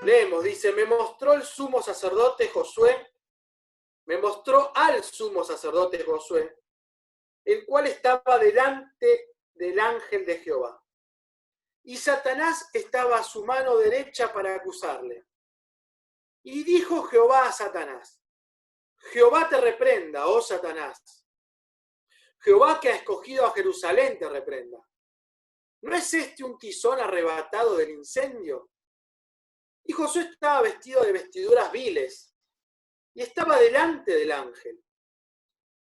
Leemos, dice, me mostró al sumo sacerdote Josué, el cual estaba delante del ángel de Jehová. Y Satanás estaba a su mano derecha para acusarle. Y dijo Jehová a Satanás, Jehová te reprenda, oh Satanás. Jehová que ha escogido a Jerusalén te reprenda. ¿No es este un tizón arrebatado del incendio? Y Josué estaba vestido de vestiduras viles, y estaba delante del ángel.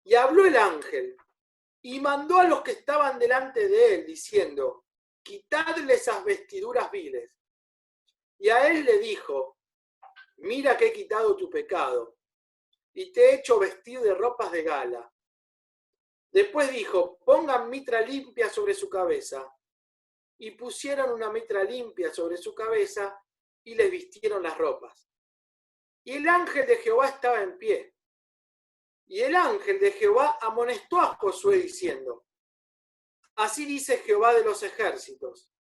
Y habló el ángel, y mandó a los que estaban delante de él, diciendo, quitadle esas vestiduras viles. Y a él le dijo, mira que he quitado tu pecado, y te he hecho vestir de ropas de gala. Después dijo, pongan mitra limpia sobre su cabeza. Y pusieron una mitra limpia sobre su cabeza, y les vistieron las ropas. Y el ángel de Jehová estaba en pie. Y el ángel de Jehová amonestó a Josué diciendo, así dice Jehová de los ejércitos,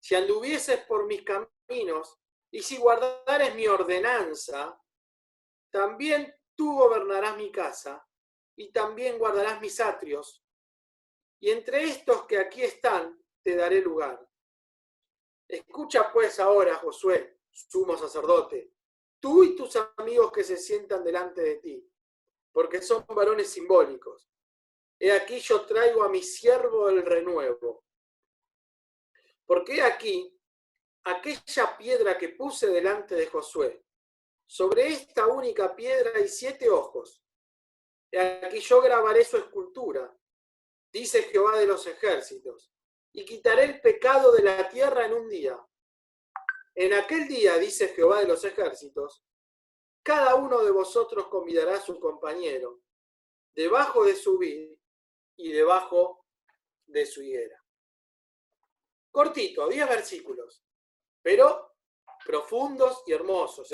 si anduvieses por mis caminos y si guardares mi ordenanza, también tú gobernarás mi casa y también guardarás mis atrios. Y entre estos que aquí están te daré lugar. Escucha pues ahora, Josué, sumo sacerdote, tú y tus amigos que se sientan delante de ti, porque son varones simbólicos. He aquí yo traigo a mi siervo el renuevo. Porque he aquí aquella piedra que puse delante de Josué. Sobre esta única piedra hay 7 ojos. He aquí yo grabaré su escultura, dice Jehová de los ejércitos, y quitaré el pecado de la tierra en un día. En aquel día, dice Jehová de los ejércitos, cada uno de vosotros convidará a su compañero, debajo de su vid y debajo de su higuera. Cortito, 10 versículos, pero profundos y hermosos.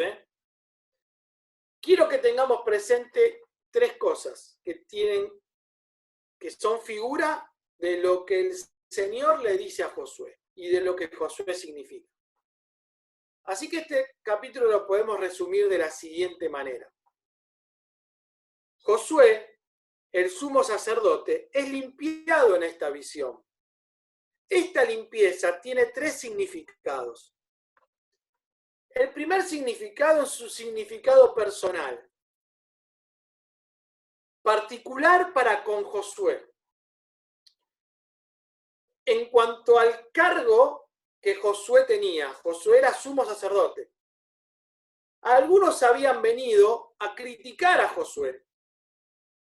Quiero que tengamos presente 3 cosas que son figura de lo que el Señor le dice a Josué y de lo que Josué significa. Así que este capítulo lo podemos resumir de la siguiente manera. Josué, el sumo sacerdote, es limpiado en esta visión. Esta limpieza tiene 3 significados. El primer significado es su significado personal, particular para con Josué. En cuanto al cargo que Josué tenía, Josué era sumo sacerdote. Algunos habían venido a criticar a Josué,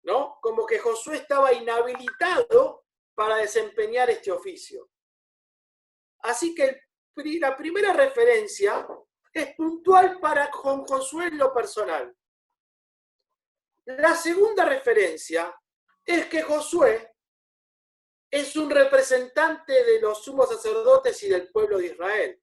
¿no? Como que Josué estaba inhabilitado para desempeñar este oficio. Así que la primera referencia es puntual para con Josué en lo personal. La segunda referencia es que Josué es un representante de los sumos sacerdotes y del pueblo de Israel.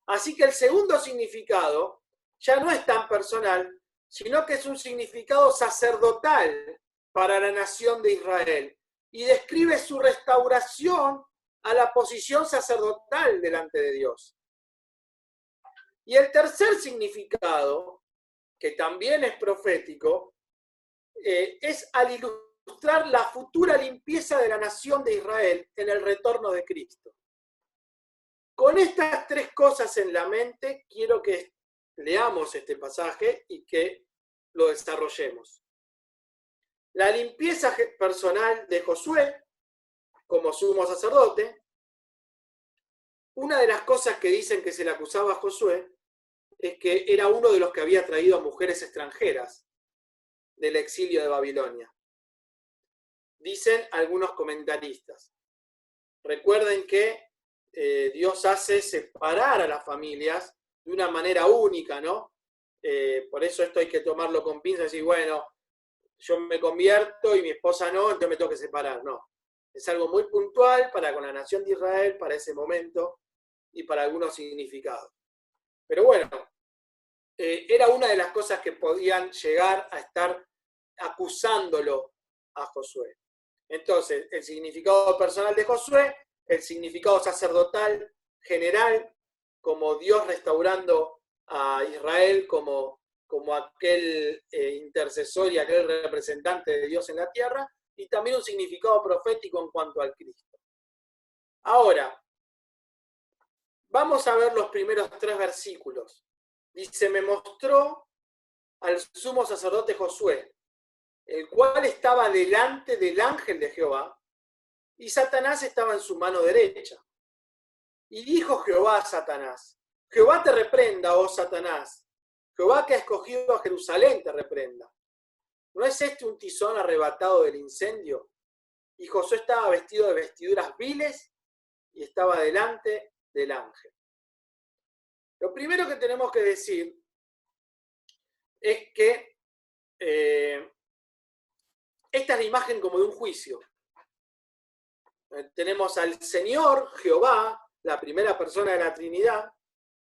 Así que el segundo significado ya no es tan personal, sino que es un significado sacerdotal para la nación de Israel y describe su restauración a la posición sacerdotal delante de Dios. Y el tercer significado, que también es profético, es al ilustrar la futura limpieza de la nación de Israel en el retorno de Cristo. Con estas 3 cosas en la mente, quiero que leamos este pasaje y que lo desarrollemos. La limpieza personal de Josué como sumo sacerdote. Una de las cosas que dicen que se le acusaba a Josué es que era uno de los que había traído a mujeres extranjeras del exilio de Babilonia. Dicen algunos comentaristas. Recuerden que Dios hace separar a las familias de una manera única, ¿no? Por eso esto hay que tomarlo con pinzas y decir, bueno, yo me convierto y mi esposa no, entonces me tengo que separar. No, es algo muy puntual para con la nación de Israel, para ese momento y para algunos significados. Pero bueno, era una de las cosas que podían llegar a estar acusándolo a Josué. Entonces, el significado personal de Josué, el significado sacerdotal general como Dios restaurando a Israel como aquel intercesor y aquel representante de Dios en la tierra, y también un significado profético en cuanto al Cristo. Ahora, vamos a ver los primeros 3 versículos. Dice, me mostró al sumo sacerdote Josué, el cual estaba delante del ángel de Jehová, y Satanás estaba en su mano derecha. Y dijo Jehová a Satanás, Jehová te reprenda, oh Satanás, Jehová que ha escogido a Jerusalén te reprenda. ¿No es este un tizón arrebatado del incendio? Y Josué estaba vestido de vestiduras viles y estaba delante del ángel. Lo primero que tenemos que decir es que esta es la imagen como de un juicio. Tenemos al Señor, Jehová, la primera persona de la Trinidad,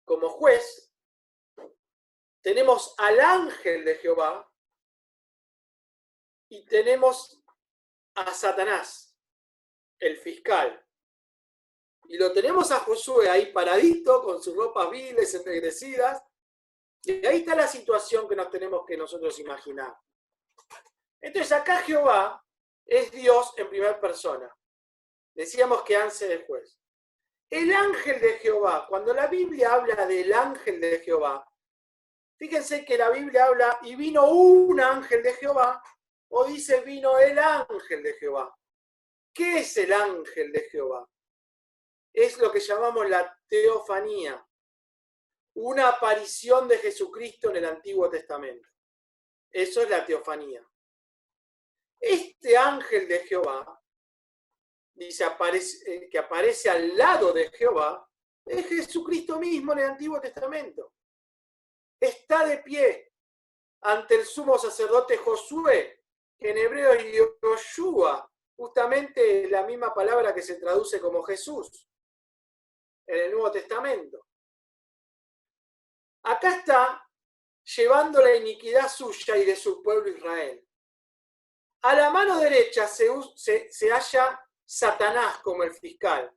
como juez. Tenemos al ángel de Jehová y tenemos a Satanás, el fiscal. Y lo tenemos a Josué ahí paradito, con sus ropas viles, ennegrecidas. Y ahí está la situación que nos tenemos que nosotros imaginar. Entonces acá Jehová es Dios en primera persona. Decíamos que ángel es juez. El ángel de Jehová, cuando la Biblia habla del ángel de Jehová, fíjense que la Biblia habla, y vino un ángel de Jehová, o dice vino el ángel de Jehová. ¿Qué es el ángel de Jehová? Es lo que llamamos la teofanía, una aparición de Jesucristo en el Antiguo Testamento. Eso es la teofanía. Este ángel de Jehová, dice que aparece al lado de Jehová, es Jesucristo mismo en el Antiguo Testamento. Está de pie ante el sumo sacerdote Josué, que en hebreo es Yoshua, justamente la misma palabra que se traduce como Jesús en el Nuevo Testamento. Acá está llevando la iniquidad suya y de su pueblo Israel. A la mano derecha se halla Satanás como el fiscal.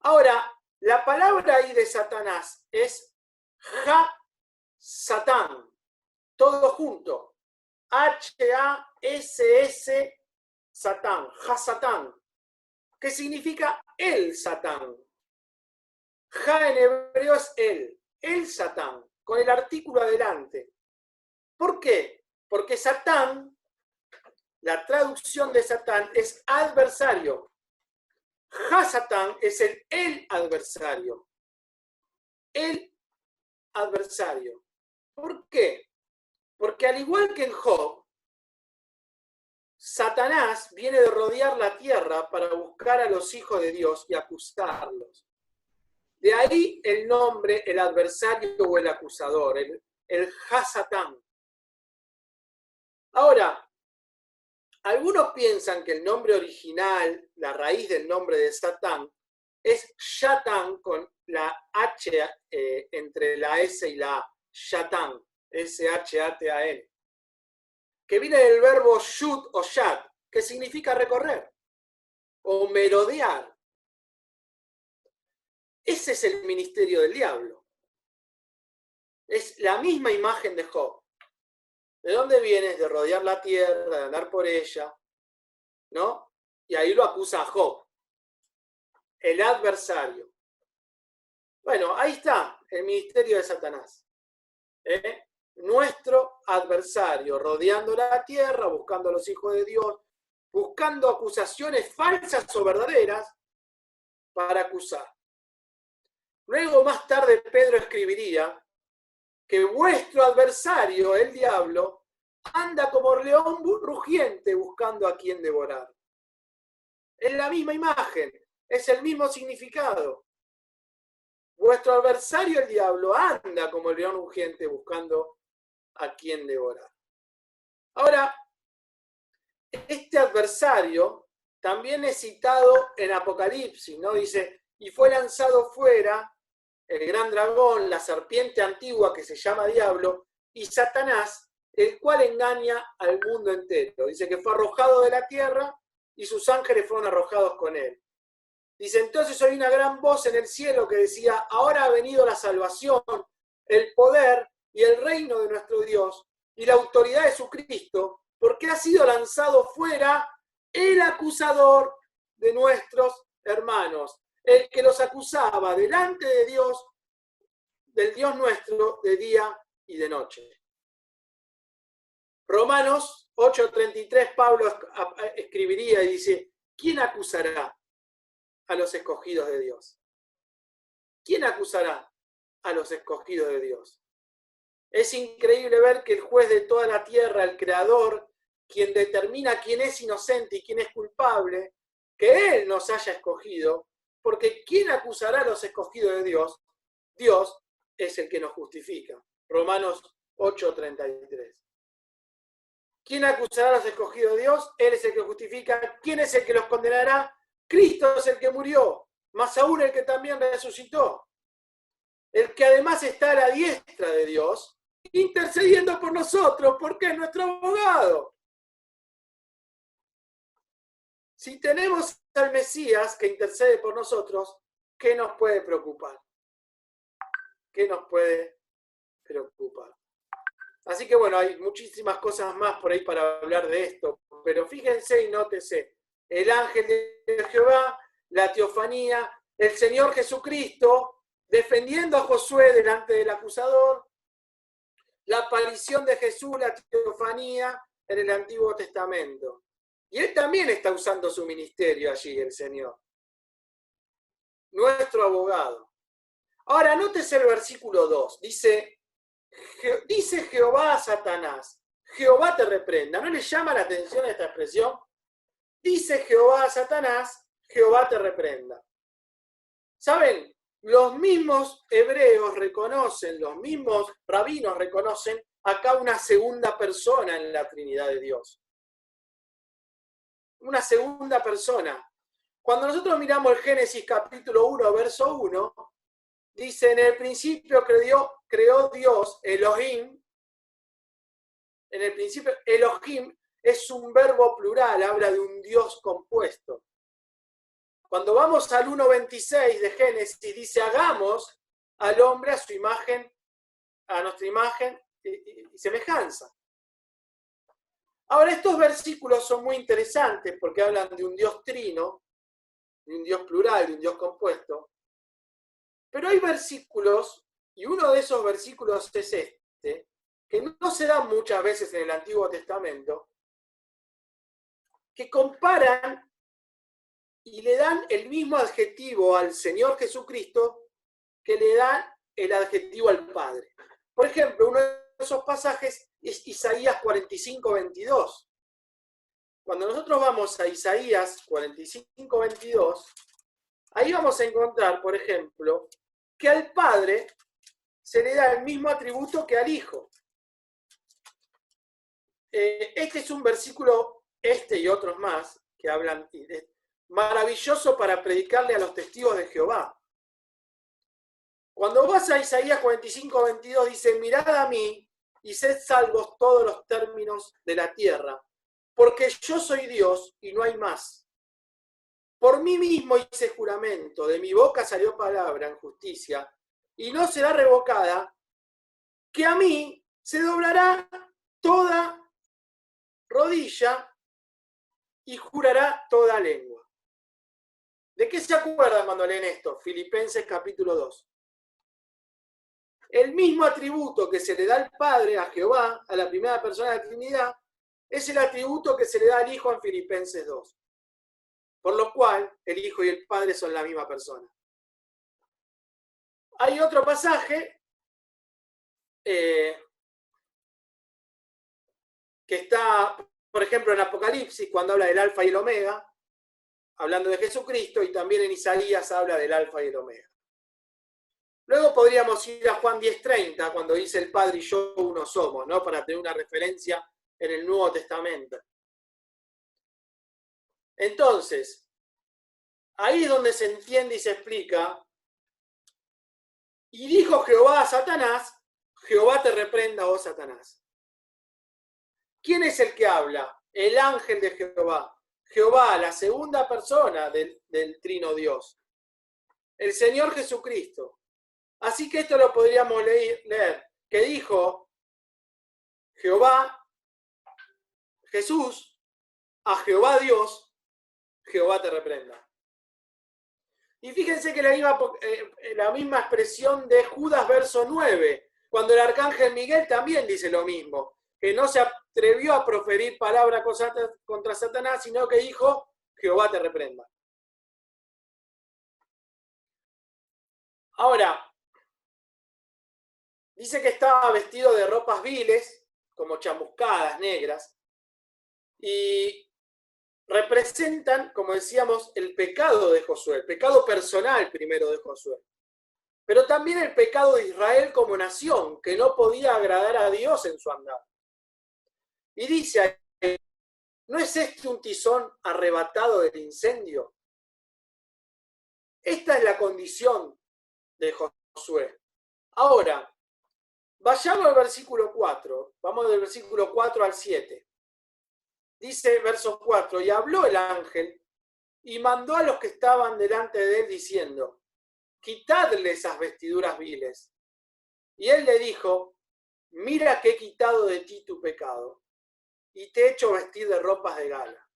Ahora, la palabra ahí de Satanás es Ha-Satán, todo junto. H-A-S-S Satán, Ha-Satán, que significa el Satán. Ja en hebreo es el Satán, con el artículo adelante. ¿Por qué? Porque Satán, la traducción de Satán es adversario. Ha-Satán es el adversario. El adversario. ¿Por qué? Porque al igual que en Job, Satanás viene de rodear la tierra para buscar a los hijos de Dios y acusarlos. De ahí el nombre, el adversario o el acusador, el Ha-Satán. Ahora, algunos piensan que el nombre original, la raíz del nombre de Satán, es Shatán con la H entre la S y la A. Shatán, S-H-A-T-A-N. Que viene del verbo shut o shat, que significa recorrer o merodear. Ese es el ministerio del diablo. Es la misma imagen de Job. ¿De dónde vienes? De rodear la tierra, de andar por ella, ¿no? Y ahí lo acusa a Job, el adversario. Bueno, ahí está el ministerio de Satanás. Nuestro adversario, rodeando la tierra, buscando a los hijos de Dios, buscando acusaciones falsas o verdaderas para acusar. Luego, más tarde, Pedro escribiría que vuestro adversario, el diablo, anda como león rugiente buscando a quien devorar. Es la misma imagen, es el mismo significado. Vuestro adversario, el diablo, anda como el león rugiente buscando a quien devorar. Ahora, este adversario también es citado en Apocalipsis, ¿no? Dice, y fue lanzado fuera el gran dragón, la serpiente antigua que se llama Diablo, y Satanás, el cual engaña al mundo entero. Dice que fue arrojado de la tierra y sus ángeles fueron arrojados con él. Dice, entonces oí una gran voz en el cielo que decía, ahora ha venido la salvación, el poder y el reino de nuestro Dios y la autoridad de su Cristo, porque ha sido lanzado fuera el acusador de nuestros hermanos, el que los acusaba delante de Dios, del Dios nuestro, de día y de noche. Romanos 8:33, Pablo escribiría y dice, ¿quién acusará a los escogidos de Dios? ¿Quién acusará a los escogidos de Dios? Es increíble ver que el juez de toda la tierra, el creador, quien determina quién es inocente y quién es culpable, que Él nos haya escogido, porque ¿quién acusará a los escogidos de Dios? Dios es el que nos justifica. Romanos 8:33. ¿Quién acusará a los escogidos de Dios? Él es el que justifica. ¿Quién es el que los condenará? Cristo es el que murió, más aún el que también resucitó. El que además está a la diestra de Dios, intercediendo por nosotros, porque es nuestro abogado. Si tenemos al Mesías que intercede por nosotros, ¿qué nos puede preocupar? ¿Qué nos puede preocupar? Así que bueno, hay muchísimas cosas más por ahí para hablar de esto, pero fíjense y nótese, el ángel de Jehová, la teofanía, el Señor Jesucristo, defendiendo a Josué delante del acusador, la aparición de Jesús, la teofanía en el Antiguo Testamento. Y Él también está usando su ministerio allí, el Señor. Nuestro abogado. Ahora, nótese el versículo 2. Dice Jehová a Satanás, Jehová te reprenda. ¿No le llama la atención esta expresión? Dice Jehová a Satanás, Jehová te reprenda. ¿Saben? Los mismos hebreos reconocen, los mismos rabinos reconocen acá una segunda persona en la Trinidad de Dios. Una segunda persona. Cuando nosotros miramos el Génesis capítulo 1, verso 1, dice, en el principio creó Dios, Elohim. En el principio, Elohim es un verbo plural, habla de un Dios compuesto. Cuando vamos al 1.26 de Génesis, dice, hagamos al hombre a su imagen, a nuestra imagen y semejanza. Ahora, estos versículos son muy interesantes porque hablan de un Dios trino, de un Dios plural, de un Dios compuesto. Pero hay versículos, y uno de esos versículos es este, que no se dan muchas veces en el Antiguo Testamento, que comparan y le dan el mismo adjetivo al Señor Jesucristo que le da el adjetivo al Padre. Por ejemplo, uno de esos pasajes es Isaías 45:22. Cuando nosotros vamos a Isaías 45:22, ahí vamos a encontrar, por ejemplo, que al Padre se le da el mismo atributo que al Hijo. Este es un versículo, este y otros más, que hablan, maravilloso para predicarle a los testigos de Jehová. Cuando vas a Isaías 45:22 dice, mirad a mí y sed salvos todos los términos de la tierra, porque yo soy Dios y no hay más. Por mí mismo hice juramento, de mi boca salió palabra en justicia, y no será revocada, que a mí se doblará toda rodilla y jurará toda lengua. ¿De qué se acuerdan cuando leen esto? Filipenses capítulo 2. El mismo atributo que se le da al Padre, a Jehová, a la primera persona de la Trinidad, es el atributo que se le da al Hijo en Filipenses 2. Por lo cual, el Hijo y el Padre son la misma persona. Hay otro pasaje que está, por ejemplo, en Apocalipsis, cuando habla del Alfa y el Omega, hablando de Jesucristo, y también en Isaías habla del Alfa y el Omega. Luego podríamos ir a Juan 10:30, cuando dice el Padre y yo uno somos, ¿no? Para tener una referencia en el Nuevo Testamento. Entonces, ahí es donde se entiende y se explica. Y dijo Jehová a Satanás, Jehová te reprenda, oh Satanás. ¿Quién es el que habla? El ángel de Jehová. Jehová, la segunda persona del Trino Dios, el Señor Jesucristo. Así que esto lo podríamos leer, que dijo Jehová, Jesús, a Jehová Dios, Jehová te reprenda. Y fíjense que la misma expresión de Judas verso 9, cuando el arcángel Miguel también dice lo mismo, que no se atrevió a proferir palabra contra Satanás, sino que dijo, Jehová te reprenda. Ahora, dice que estaba vestido de ropas viles, como chamuscadas, negras, y representan, como decíamos, el pecado de Josué, el pecado personal primero de Josué, pero también el pecado de Israel como nación, que no podía agradar a Dios en su andar. Y dice, ¿no es este un tizón arrebatado del incendio? Esta es la condición de Josué. Ahora, vayamos al versículo 4, vamos del versículo 4 al 7. Dice verso 4, y habló el ángel y mandó a los que estaban delante de él diciendo, quitadle esas vestiduras viles. Y él le dijo, mira que he quitado de ti tu pecado y te he hecho vestir de ropas de gala.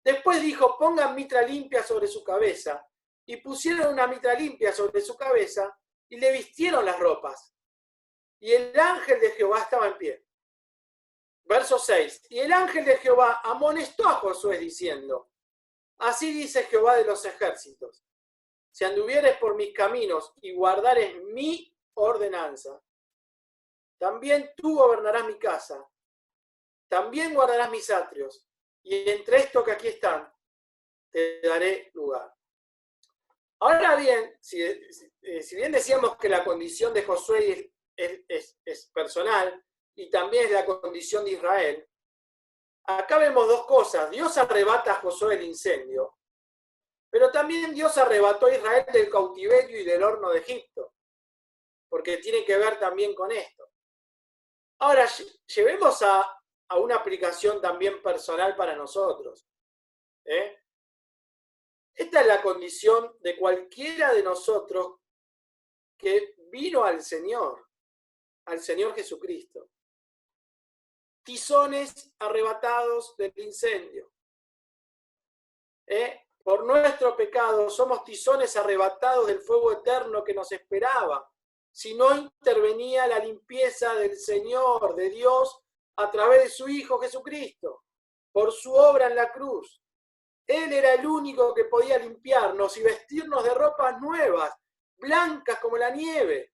Después dijo, pongan mitra limpia sobre su cabeza, y pusieron una mitra limpia sobre su cabeza y le vistieron las ropas. Y el ángel de Jehová estaba en pie. Verso 6. Y el ángel de Jehová amonestó a Josué diciendo, así dice Jehová de los ejércitos, si anduvieres por mis caminos y guardares mi ordenanza, también tú gobernarás mi casa, también guardarás mis atrios, y entre estos que aquí están, te daré lugar. Ahora bien, si bien decíamos que la condición de Josué es personal, y también es la condición de Israel, acá vemos dos cosas. Dios arrebata a Josué del incendio, pero también Dios arrebató a Israel del cautiverio y del horno de Egipto, porque tiene que ver también con esto. Ahora, llevemos a una aplicación también personal para nosotros. Esta es la condición de cualquiera de nosotros que vino al Señor Jesucristo. Tizones arrebatados del incendio. Por nuestro pecado somos tizones arrebatados del fuego eterno que nos esperaba, si no intervenía la limpieza del Señor, de Dios, a través de su Hijo Jesucristo, por su obra en la cruz. Él era el único que podía limpiarnos y vestirnos de ropas nuevas, blancas como la nieve.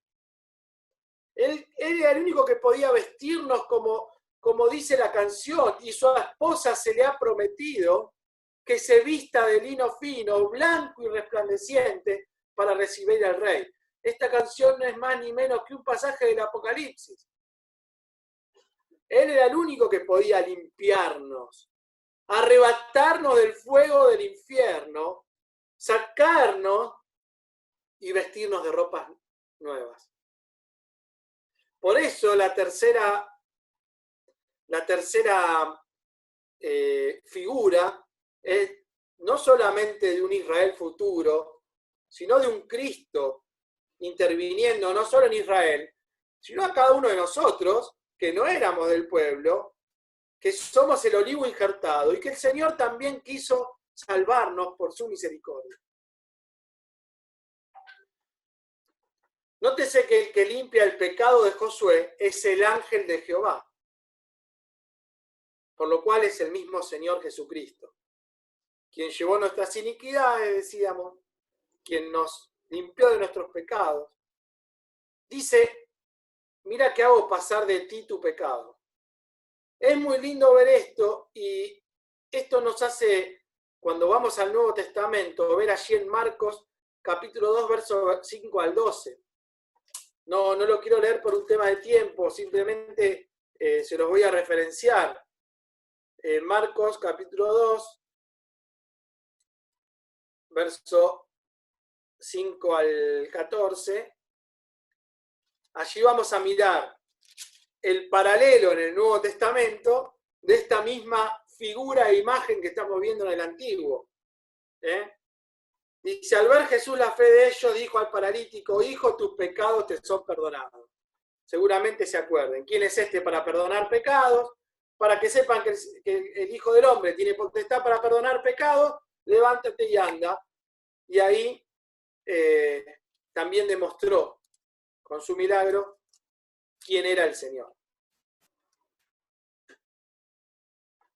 Él era el único que podía vestirnos como dice la canción, y su esposa se le ha prometido que se vista de lino fino, blanco y resplandeciente para recibir al Rey. Esta canción no es más ni menos que un pasaje del Apocalipsis. Él era el único que podía limpiarnos, arrebatarnos del fuego del infierno, sacarnos y vestirnos de ropas nuevas. Por eso la tercera figura es no solamente de un Israel futuro, sino de un Cristo interviniendo no solo en Israel, sino a cada uno de nosotros, que no éramos del pueblo, que somos el olivo injertado, y que el Señor también quiso salvarnos por su misericordia. Nótese que el que limpia el pecado de Josué es el ángel de Jehová, por lo cual es el mismo Señor Jesucristo, quien llevó nuestras iniquidades, decíamos, quien nos limpió de nuestros pecados. Dice, mira que hago pasar de ti tu pecado. Es muy lindo ver esto, y esto nos hace, cuando vamos al Nuevo Testamento, ver allí en Marcos capítulo 2, versos 5 al 12. No lo quiero leer por un tema de tiempo, simplemente se los voy a referenciar. Marcos capítulo 2, verso 5 al 14. Allí vamos a mirar el paralelo en el Nuevo Testamento de esta misma figura e imagen que estamos viendo en el Antiguo. Dice, al ver Jesús la fe de ellos, dijo al paralítico, hijo, tus pecados te son perdonados. Seguramente se acuerden. ¿Quién es este para perdonar pecados? Para que sepan que el Hijo del Hombre tiene potestad para perdonar pecados, levántate y anda. Y ahí también demostró con su milagro quién era el Señor.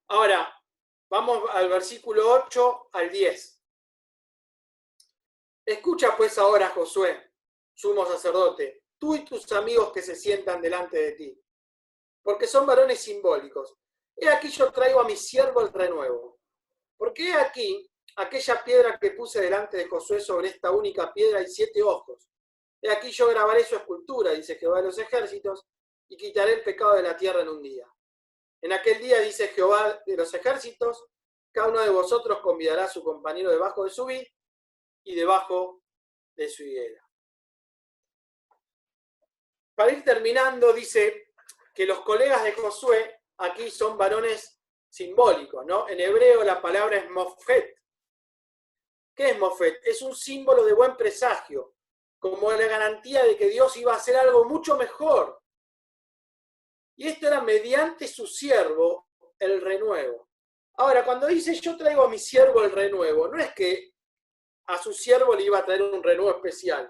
Ahora, vamos al versículo 8 al 10. Escucha pues ahora, Josué, sumo sacerdote, tú y tus amigos que se sientan delante de ti, porque son varones simbólicos. He aquí yo traigo a mi siervo el renuevo. Porque he aquí aquella piedra que puse delante de Josué, sobre esta única piedra hay 7 ojos. He aquí yo grabaré su escultura, dice Jehová de los ejércitos, y quitaré el pecado de la tierra en un día. En aquel día, dice Jehová de los ejércitos, cada uno de vosotros convidará a su compañero debajo de su vid y debajo de su higuera. Para ir terminando, dice que los colegas de Josué aquí son varones simbólicos, ¿no? En hebreo la palabra es mofet. ¿Qué es mofet? Es un símbolo de buen presagio, como la garantía de que Dios iba a hacer algo mucho mejor. Y esto era mediante su siervo, el renuevo. Ahora, cuando dice yo traigo a mi siervo el renuevo, no es que a su siervo le iba a traer un renuevo especial,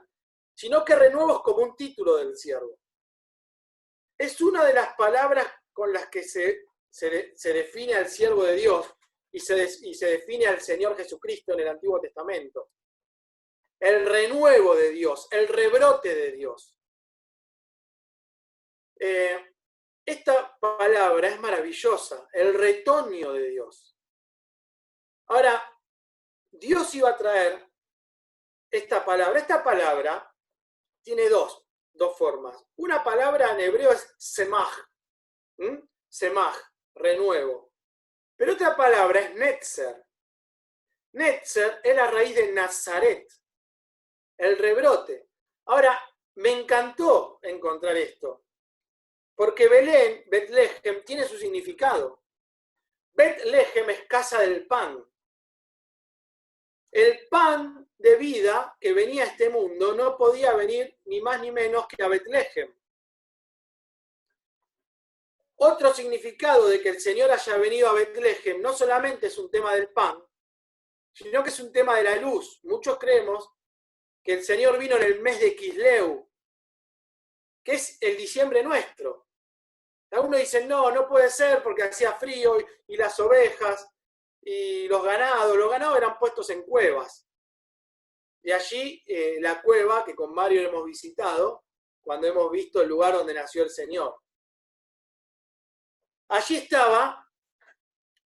sino que renuevo es como un título del siervo. Es una de las palabras con las que se define al siervo de Dios y se define al Señor Jesucristo en el Antiguo Testamento. El renuevo de Dios, el rebrote de Dios. Esta palabra es maravillosa, el retoño de Dios. Ahora, Dios iba a traer esta palabra. Esta palabra tiene dos formas. Una palabra en hebreo es semaj. Semaj, renuevo. Pero otra palabra es netzer. Netzer es la raíz de Nazaret, el rebrote. Ahora, me encantó encontrar esto, porque Belén, Betlehem, tiene su significado. Betlehem es casa del pan. El pan de vida que venía a este mundo no podía venir ni más ni menos que a Betlehem. Otro significado de que el Señor haya venido a Betlehem no solamente es un tema del pan, sino que es un tema de la luz. Muchos creemos que el Señor vino en el mes de Kisleu, que es el diciembre nuestro. Algunos dicen, no puede ser porque hacía frío y las ovejas y los ganados eran puestos en cuevas. Y allí la cueva que con Mario hemos visitado cuando hemos visto el lugar donde nació el Señor. Allí estaba,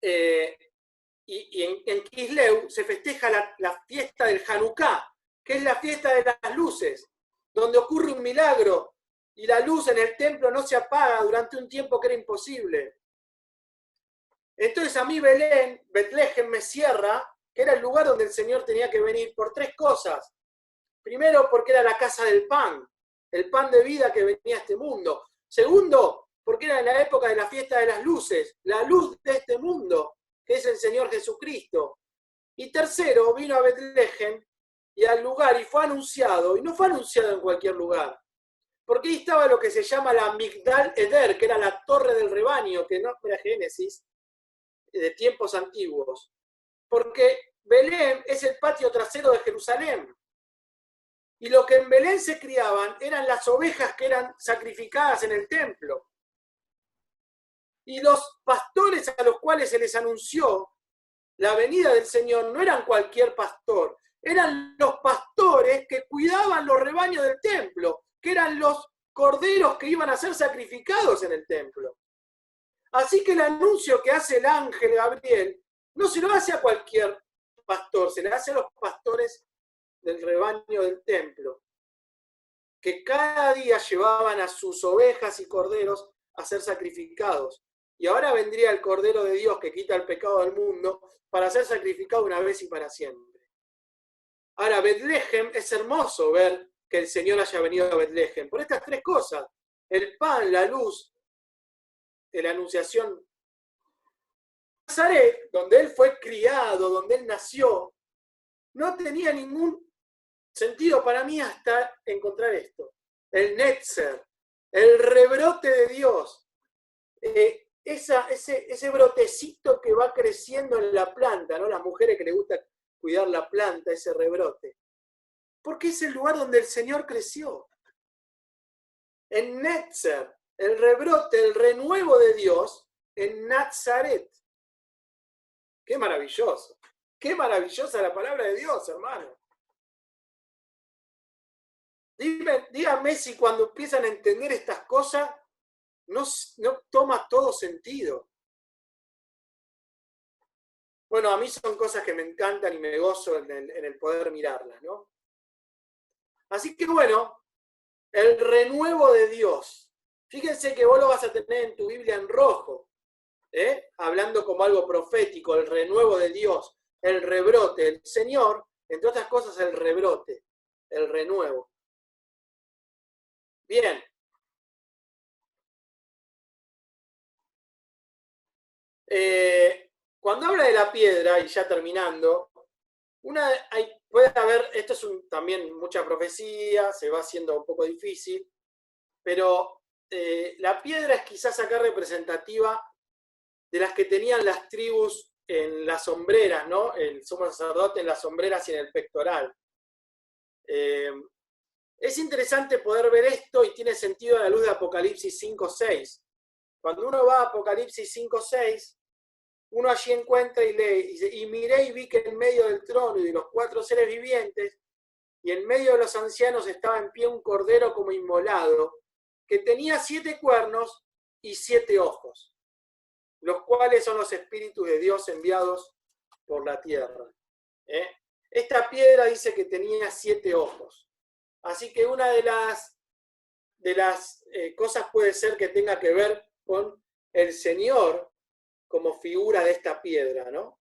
y en Kisleu se festeja la fiesta del Hanukkah, que es la fiesta de las luces, donde ocurre un milagro y la luz en el templo no se apaga durante un tiempo que era imposible. Entonces a mí Betlehem me cierra, que era el lugar donde el Señor tenía que venir, por 3 cosas. Primero, porque era la casa del pan, el pan de vida que venía a este mundo. Segundo, porque era en la época de la fiesta de las luces, la luz de este mundo, que es el Señor Jesucristo. Y tercero, vino a Betlehem y al lugar y fue anunciado, y no fue anunciado en cualquier lugar, porque ahí estaba lo que se llama la Migdal Eder, que era la torre del rebaño, que no era Génesis, de tiempos antiguos, porque Belén es el patio trasero de Jerusalén, y lo que en Belén se criaban eran las ovejas que eran sacrificadas en el templo, y los pastores a los cuales se les anunció la venida del Señor no eran cualquier pastor, eran los pastores que cuidaban los rebaños del templo, que eran los corderos que iban a ser sacrificados en el templo. Así que el anuncio que hace el ángel Gabriel no se lo hace a cualquier pastor, se le hace a los pastores del rebaño del templo, que cada día llevaban a sus ovejas y corderos a ser sacrificados. Y ahora vendría el Cordero de Dios que quita el pecado del mundo para ser sacrificado una vez y para siempre. Ahora, Betlehem, es hermoso ver que el Señor haya venido a Betlehem por estas 3 cosas: el pan, la luz, de la anunciación Nazaret, donde él fue criado, donde él nació, no tenía ningún sentido para mí hasta encontrar esto. El Netzer, el rebrote de Dios. Ese brotecito que va creciendo en la planta, ¿no? Las mujeres que les gusta cuidar la planta, ese rebrote. Porque es el lugar donde el Señor creció. En Netzer, el rebrote, el renuevo de Dios en Nazaret. ¡Qué maravilloso! ¡Qué maravillosa la palabra de Dios, hermano! Díganme si cuando empiezan a entender estas cosas no toma todo sentido. Bueno, a mí son cosas que me encantan y me gozo en el poder mirarlas, ¿no? Así que bueno, el renuevo de Dios. Fíjense que vos lo vas a tener en tu Biblia en rojo, hablando como algo profético, el renuevo de Dios, el rebrote, el Señor, entre otras cosas el rebrote, el renuevo. Bien. Cuando habla de la piedra, y ya terminando, puede haber, esto es también mucha profecía, se va haciendo un poco difícil, pero la piedra es quizás acá representativa de las que tenían las tribus en las sombreras, ¿no? El sumo sacerdote en las sombreras y en el pectoral. Es interesante poder ver esto y tiene sentido a la luz de Apocalipsis 5:6. Cuando uno va a Apocalipsis 5:6, uno allí encuentra y lee, y dice, y miré y vi que en medio del trono y de los 4 seres vivientes, y en medio de los ancianos estaba en pie un cordero como inmolado, que tenía 7 cuernos y 7 ojos, los cuales son los espíritus de Dios enviados por la tierra. Esta piedra dice que tenía 7 ojos. Así que una de las cosas puede ser que tenga que ver con el Señor como figura de esta piedra, ¿no?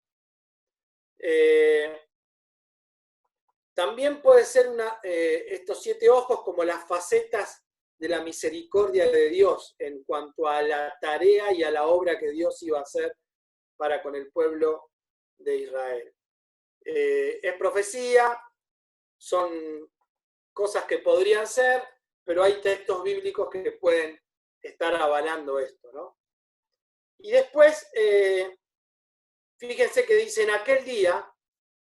También puede ser estos 7 ojos como las facetas de la misericordia de Dios en cuanto a la tarea y a la obra que Dios iba a hacer para con el pueblo de Israel. Es profecía, son cosas que podrían ser, pero hay textos bíblicos que pueden estar avalando esto, ¿no? Y después, fíjense que dice, en aquel día,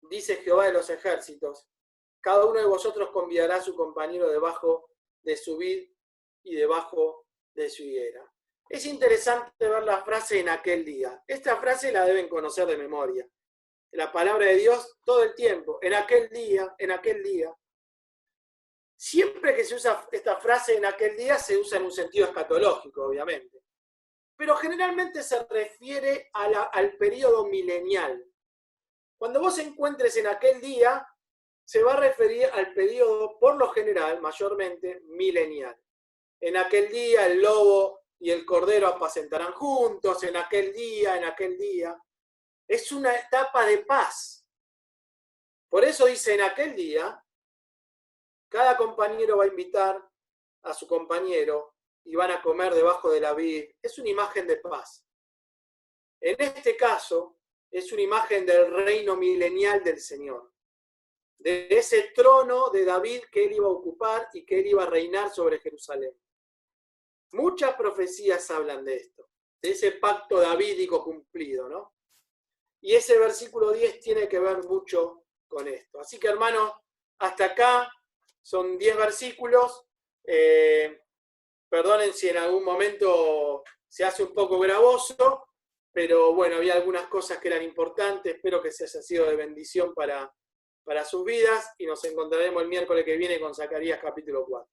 dice Jehová de los ejércitos, cada uno de vosotros convidará a su compañero debajo de su vid y debajo de su higuera. Es interesante ver la frase en aquel día. Esta frase la deben conocer de memoria. La palabra de Dios todo el tiempo, en aquel día, en aquel día. Siempre que se usa esta frase en aquel día, se usa en un sentido escatológico, obviamente. Pero generalmente se refiere al periodo milenial. Cuando vos encuentres en aquel día, se va a referir al periodo, por lo general, mayormente, milenial. En aquel día el lobo y el cordero apacentarán juntos, en aquel día, en aquel día. Es una etapa de paz. Por eso dice, en aquel día, cada compañero va a invitar a su compañero y van a comer debajo de la vid. Es una imagen de paz. En este caso, es una imagen del reino milenial del Señor. De ese trono de David que él iba a ocupar y que él iba a reinar sobre Jerusalén. Muchas profecías hablan de esto, de ese pacto davídico cumplido, ¿no? Y ese versículo 10 tiene que ver mucho con esto. Así que, hermanos, hasta acá son 10 versículos. Perdonen si en algún momento se hace un poco gravoso, pero bueno, había algunas cosas que eran importantes. Espero que se haya sido de bendición para sus vidas y nos encontraremos el miércoles que viene con Zacarías capítulo 4.